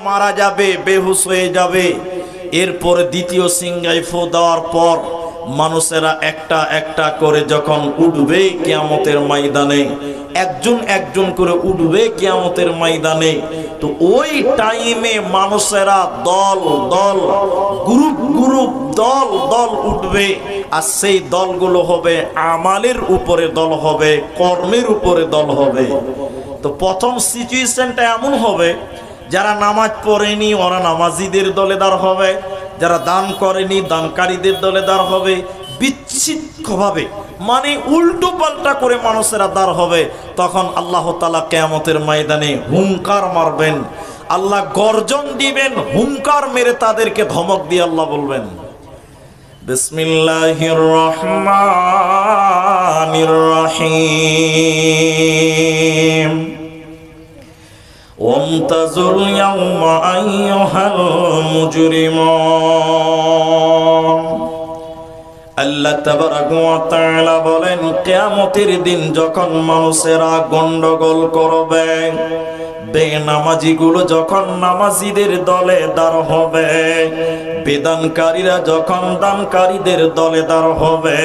মারা যাবে, বেহুশ হয়ে যাবে। এরপরে দ্বিতীয় সিংহায় ফু দেওয়ার পর মানুষেরা একটা একটা করে যখন উঠবে কিয়ামতের ময়দানে, একজন একজন করে উঠবে কিয়ামতের ময়দানে, তো ওই টাইমে মানুষেরা দল দল, গ্রুপ গ্রুপ, দল দল উঠবে। আর সেই দলগুলো হবে আমালের উপরে দল হবে, কর্মের উপরে দল হবে। তো প্রথম সিচুয়েশনটা এমন হবে, যারা নামাজ পড়েনি ওরা নামাজিদের দলে দাঁড় হবে, যারা দান করেনি দানকারীদের দলে দাঁড় হবে। বিচ্ছিন্নভাবে মানে উল্টো পাল্টা করে মানুষেরা দাঁড় হবে। তখন আল্লাহ তাআলা কিয়ামতের ময়দানে হুঙ্কার মারবেন, আল্লাহ গর্জন দিবেন, হুঙ্কার মেরে তাদেরকে ধমক দিয়ে আল্লাহ বলবেন, বিসমিল্লাহির রহমানির রহিম, ওয়ামতাজুল ইয়াওমা আইয়ুহাল মুজরিমুন। আল্লাহ তাবারাকা ওয়া তাআলা বলেন, কিয়ামতের দিন যখন মানুষেরা গন্ডগোল করবে, বেনামাজিগুলো যখন নামাজিদের দলে দাঁড় হবে, বেদানকারীরা যখন দানকারীদের দলে দাঁড় হবে,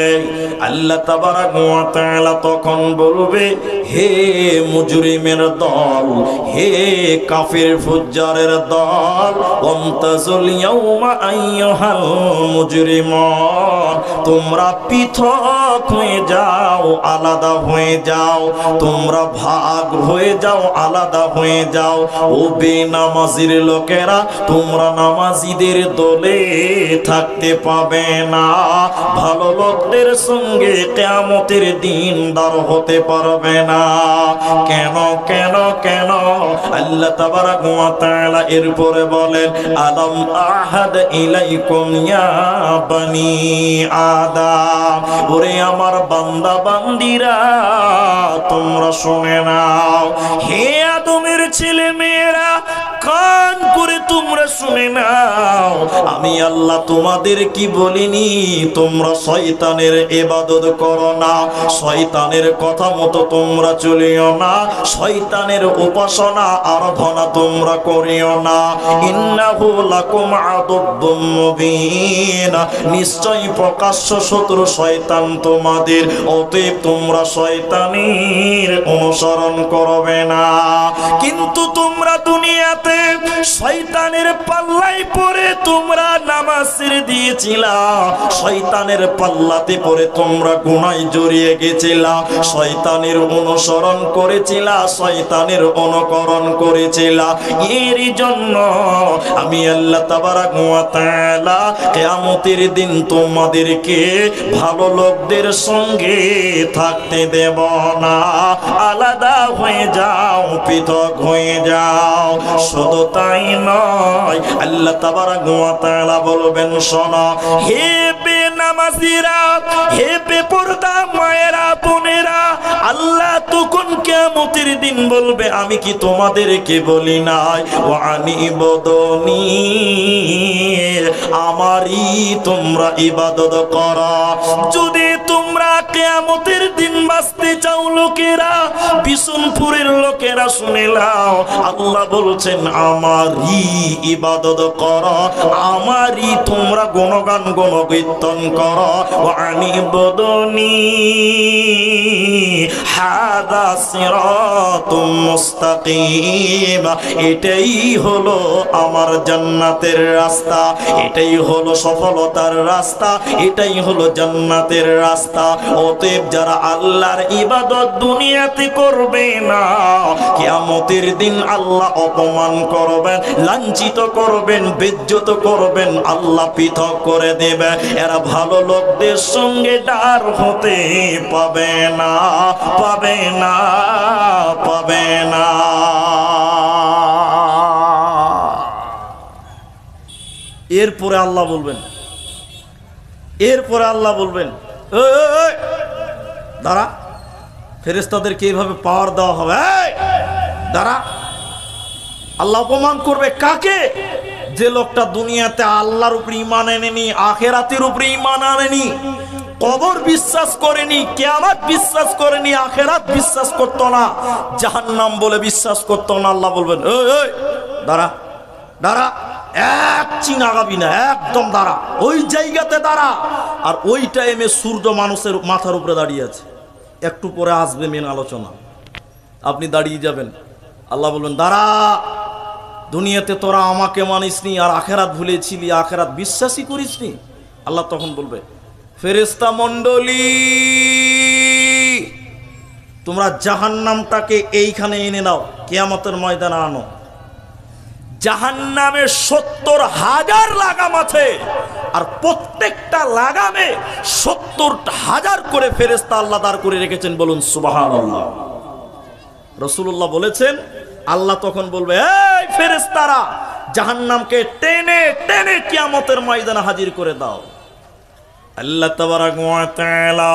আল্লাহ তাবারাকা ওয়া তাআলা তখন বলবে, হে মুজরিমের দল, হে কাফির ফুজ্জারের দল, ওয়ামতাজুল ইয়াওমা আইয়ুহাল মুজরিমুন, তোমরা পৃথক হয়ে যাও, আলাদা হয়ে যাও, তোমরা ভাগ হয়ে যাও, আলাদা হয়ে যাও। ও বেনামাজির লোকেরা, তোমরা নামাজিদের দলে থাকতে পাবে না, ভালো লোকদের সঙ্গে কিয়ামতের দিন দাঁড় হতে পারবে না। কেন কেন কেন? আল্লাহ তাবারাকা ওয়া তাআলা এরপরে বলেন, আলাম আহাদ ইলাইকুম ইয়া বানি আদম, ওরে আমার বান্দা বান্দিরা তোমরা শুনে নাও, হে আদমের ছেলে মেয়েরা কান করে তোমরা শুনে নাও, আমি আল্লাহ তোমাদের কি বলিনি তোমরা শয়তানের ইবাদত করো না, শয়তানের কথা মতো তোমরা চলিও না, শয়তানের উপাসনা আরাধনা তোমরা করিও না। ইন্নাহু লাকুম আদুব্বুম মুবিন, নিশ্চয়ই প্রকাশ্য শত্রু শয়তান তোমাদের, অতএব তোমরা শয়তানের অনুসরণ করবে না। কিন্তু তোমরা দুনিয়াতে শয়তানের পাল্লায় পড়ে তোমরা নামাজ ছেড়ে দিয়েছিলা, শয়তানের পাল্লাতে পড়ে তোমরা গুনাহে জড়িয়ে গেছিলা, শয়তানের অনুসরণ করেছিলা, শয়তানের অনুকরণ করেছিলা। এর জন্য আমি আল্লাহ তাবারাকা ওয়া তাআলা কিয়ামতের দিন তোমাদেরকে ভালো লোকদের সঙ্গে থাকতে দেব না, আলাদা হয়ে যাও, পৃথক হয়ে যাও। শুধু তাই নয়, আল্লাহ তাবারাকা ওয়া তাআলা বলবেন, শোনো হে বেনামাজিরা, হে বেপরদা মায়েরা বোনেরা, আল্লাহ তখন কিয়ামতের দিন বলবে, আমি কি তোমাদেরকে বলি নাই ওয়া আনিবুদুনি, আমারই তোমরা ইবাদত করো। যদি তোমরা কিয়ামতের দিন বাঁচতে চাও লোকেরা, বিশুনপুরের লোকেরা শুনে নাও, আল্লাহ বলছেন আমারই ইবাদত করো, আমারই তোমরা গুণগান গুণকীর্তন করো। ওয়া আনিবুদুনি হাদা সিরাতুম মুস্তাকিম, এটাই হলো আমার জান্নাতের রাস্তা, এটাই হলো সফলতার রাস্তা, এটাই হলো জান্নাতের রাস্তা। অতএব যারা আল্লাহর ইবাদত দুনিয়াতে করবে না, কিয়ামতের দিন আল্লাহ অপমান করবেন, লাঞ্ছিত করবেন, বেজ্জত করবেন, আল্লাহ পৃথক করে দেবে। এরা ভালো লোকদের সঙ্গে ডার হতে পাবে না, পাবে না, পাবে না। এরপরে আল্লাহ বলবেন, এরপরে আল্লাহ বলবেন, দাঁড়া, ফেরেশতাদেরকে এইভাবে পাওয়ার দেওয়া হবে, দাঁড়া। আল্লাহ অপমান করবে কাকে? যে লোকটা দুনিয়াতে আল্লাহর উপর ঈমান আনেনি, আখিরাতের উপর ঈমান আনেনি, কবর বিশ্বাস করেনি, কিয়ামত বিশ্বাস করেনি, আখিরাত বিশ্বাস করতো না, জাহান্নাম বলে বিশ্বাস করতো না। আল্লাহ বলবেন, এই দাঁড়া, দাঁড়া, এক চিন আগাবি না, একদম দাঁড়া, ওই জায়গাতে দাঁড়া। আর ওই টাইমে সূর্য মানুষের মাথার উপরে দাঁড়িয়ে আছে। একটু পরে আসবে মেন আলোচনা, আপনি দাঁড়িয়ে যাবেন। আল্লাহ বলবেন দাঁড়া, দুনিয়াতে তোরা আমাকে মানিসনি আর আখেরাত ভুলেছিলি, আখেরাত বিশ্বাসই করিসনি। আল্লাহ তখন বলবে ফেরেশতা মণ্ডলী, তোমরা জাহান্নামটাকে এইখানে এনে নাও, কিয়ামতের ময়দানে আনো। জাহান্নামে ৭০,০০০ লাগাম আছে, আর প্রত্যেকটা লাগামে ৭০,০০০ করে ফেরেশতা আল্লাহ দাঁড় করে রেখেছেন। বলুন সুবহানাল্লাহ। রাসূলুল্লাহ বলেছেন, আল্লাহ তখন বলবে এই ফেরেশতারা, জাহান্নামকে টেনে টেনে কিয়ামতের ময়দানে হাজির করে দাও। আল্লাহ তাবারাক ওয়া তাআলা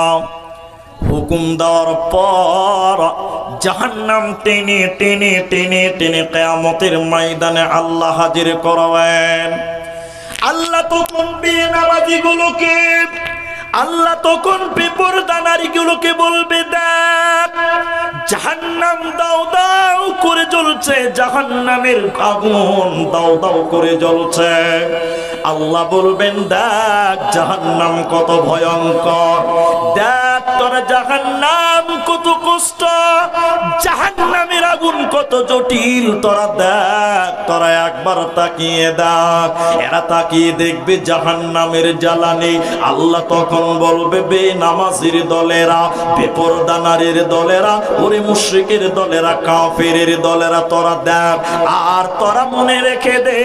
হুকুম দেওয়ার পর জাহান্নাম টেনে টেনে টেনে টেনে কিয়ামতের ময়দানে আল্লাহ হাজির করবেন। আল্লাহ তখন বেনামাজিগুলোকে, আল্লাহ তখন বেপরদা নারীগুলোকে বলবে দেখ, জাহান্নাম দাও দাও করে জ্বলছে, জাহান্নামের আগুন দাও দাও করে জ্বলছে। আল্লাহ বলবেন দেখ জাহান্নাম কত ভয়ঙ্কর, দেখ তোরা জাহান্নাম কত কষ্ট, জাহান্নামের আগুন কত জটিল, তোরা দেখ, তোরা একবার তাকিয়ে দেখ। এরা তাকিয়ে দেখবে জাহান্নামের জ্বালানি। আল্লাহ তখন বলবে বেনামাজির দলেরা, বেপরদা নারীর দলেরা, ওরে মুশরিকের দলেরা, কাফেরের দলেরা, তোরা দেখ। আর তোরা মনে রেখে দে,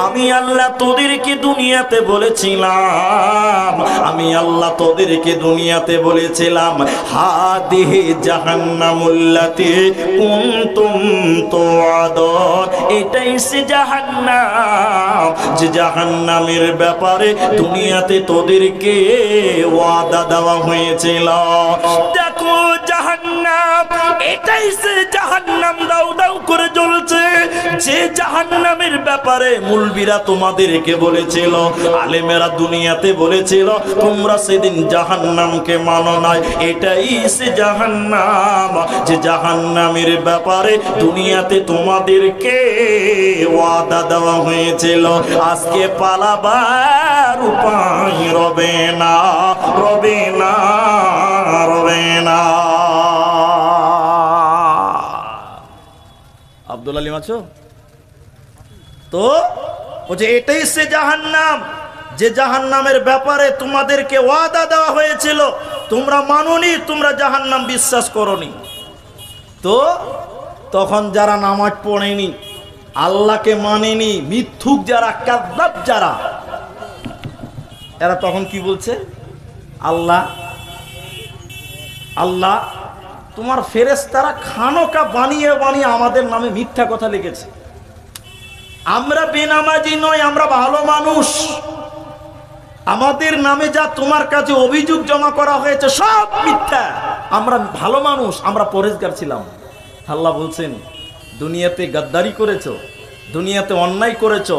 আমি আল্লাহ তোদেরকে দুনিয়াতে বলেছিলাম, আমি আল্লাহ তোদেরকে দুনিয়াতে বলেছিলাম হাদিহি জাহান্নামুল্লাতী কুনতুম তুআদুন, এটাই সে জাহান্নাম যে জাহান্নামের ব্যাপারে দুনিয়াতে তোদেরকে ওয়াদা দেওয়া হয়েছিল। দেখো জাহান্নাম, এটাই সে জাহান্নাম দাউ দাউ করে জ্বলছে, যে জাহান্নামের ব্যাপারে মুলবিরা তোমাদেরকে বলেছিল, আলেমেরা দুনিয়াতে বলেছিল, তোমরা সেদিন জাহান্নামকে মানো নাই। এটাই সে জাহান্নাম যে জাহান্নামের ব্যাপারে দুনিয়াতে তোমাদেরকে ওয়াদা দেওয়া হয়েছিল। আজকে পালাবার উপায় রবে না, রবে না, রবে না। আব্দুল আলিম আছো তো? বলছে এটাই সে জাহান্নাম যে জাহান্নামের ব্যাপারে তোমাদেরকে ওয়াদা দেওয়া হয়েছিল, তোমরা মানোনি, তোমরা জাহান্নাম বিশ্বাস করোনি। তো তখন যারা নামাজ পড়েনি, আল্লাহকে মানেনি, মিথ্যুক যারা, কাযযাব যারা, এরা তখন কি বলছে, আল্লাহ আল্লাহ তোমার ফেরেশতারা খানকা বানিয়ে বানিয়ে আমাদের নামে মিথ্যা কথা লিখেছে। আমরা বেনামাজি নয়, আমরা ভালো মানুষ, আমাদের নামে যা তোমার কাছে অভিযোগ জমা করা হয়েছে সব মিথ্যা, আমরা ভালো মানুষ, আমরা পরেজগার ছিলাম। আল্লাহ বলছেন দুনিয়াতে গাদ্দারি করেছো, দুনিয়াতে অন্যায় করেছো,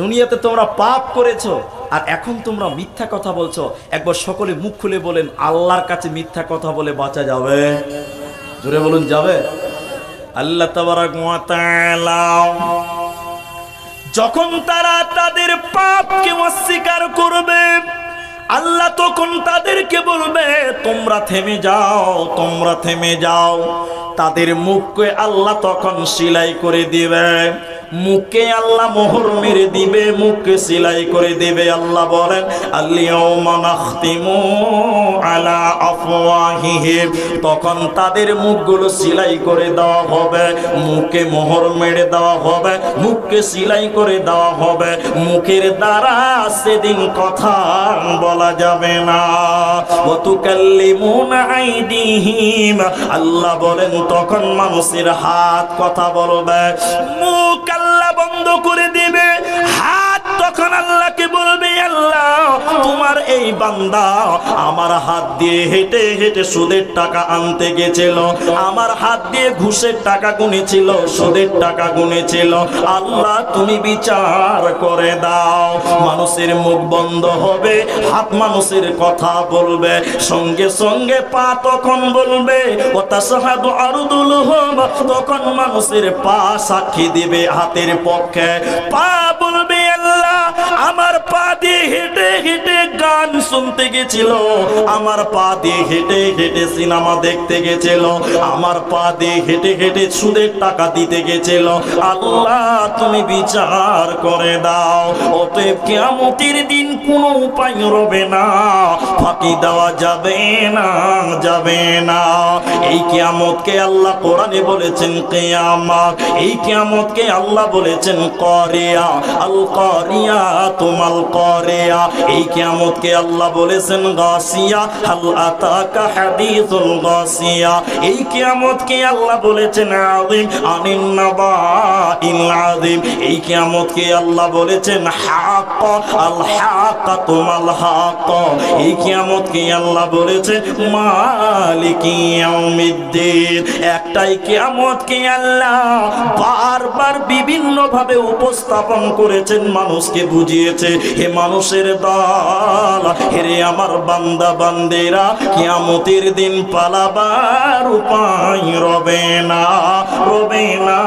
দুনিয়াতে তোমরা পাপ করেছো, আর এখন তোমরা মিথ্যা কথা বলছো। একবার সকলে মুখ খুলে বলেন, আল্লাহর কাছে মিথ্যা কথা বলে বাঁচা যাবে? জোরে বলুন যাবে? আল্লাহ তাবারাক ওয়া তাআলা যখন তারা তাদের পাপকে অস্বীকার করবে, আল্লাহ তখন তাদেরকে বলবে তোমরা থেমে যাও, তোমরা থেমে যাও। তাদের মুখকে আল্লাহ তখন সিলাই করে দিবে, মুখে আল্লাহ মোহর মেরে দিবে, মুখকে সিলাই করে দিবে। আল্লাহ বলেন আল-ইয়াওমা নাখতিমু আলা আফওয়াহিহিম, তখন তাদের মুখগুলো সিলাই করে দেওয়া হবে, মুখে মোহর মেরে দেওয়া হবে, মুখকে সিলাই করে দেওয়া হবে। মুখের দ্বারা সেদিন কথা বলা যাবে না। ওয়া তুকাল্লিমুনা আইদিহিম, আল্লাহ বলেন তখন মানুষের হাত কথা বলবে, মুখ আল্লাহ বন্ধ করে দিবে, হাত তখন আল্লাহকে বলবে আল্লাহ তোমার এই বান্দা আমার হাত দিয়ে হেঁটে হেঁটে সুদের টাকা আনতে গেছিল, আমার হাত দিয়ে ঘুষের টাকা গুনেছিল, সুদের টাকা গুনেছিল, আল্লাহ তুমি বিচার করে দাও। মানুষের মুখ বন্ধ হবে, হাত মানুষের কথা বলবে, সঙ্গে সঙ্গে পা তখন বলবে ও তাশহাদু আরজুলুহুম, তখন মানুষের পা সাক্ষী দিবে হাতের পক্ষে। পা কিনতে গেছিল, আমার পা দিয়ে হেঁটে হেঁটে সিনেমা দেখতে গেছিল, আমার পা দিয়ে হেঁটে হেঁটে সুদের টাকা দিতে গেছিল। আল্লাহ তুমি বিচার করে দাও। অতএব কিয়ামতের দিন কোনো উপায় রবে না, ফাঁকি দেওয়া যাবে না, যাবে না। এই কিয়ামতকে আল্লাহ কোরআনে বলেছেন কিয়ামত, এই কিয়ামতকে আল্লাহ বলেছেন কারিয়া, আল কারিয়া তুমাল কারিয়া। এই কিয়ামতকে আল্লাহ বলেছেন গাসিয়া, হাল আতাকা হাদিসুল গাসিয়া। এই কিয়ামতকে আল্লাহ বলেছেন আযীম, আনিন নাবাইল আযীম। এই কিয়ামতকে আল্লাহ বলেছেন হাক্ক, আল হাক্কা তুমাল হাক্ক। এই কিয়ামতকে আল্লাহ বলেছেন মালিকি ইয়াউমিদ্দিন। একটাই কিয়ামতকে আল্লাহ বারবার বিভিন্ন ভাবে উপস্থাপন করেছেন, মানুষকে বুঝিয়েছে, হে মানুষের দল, হে আমার বান্দা বান্দেরা, কিয়ামতের দিন পালাবার উপায় রবে না, রবে না।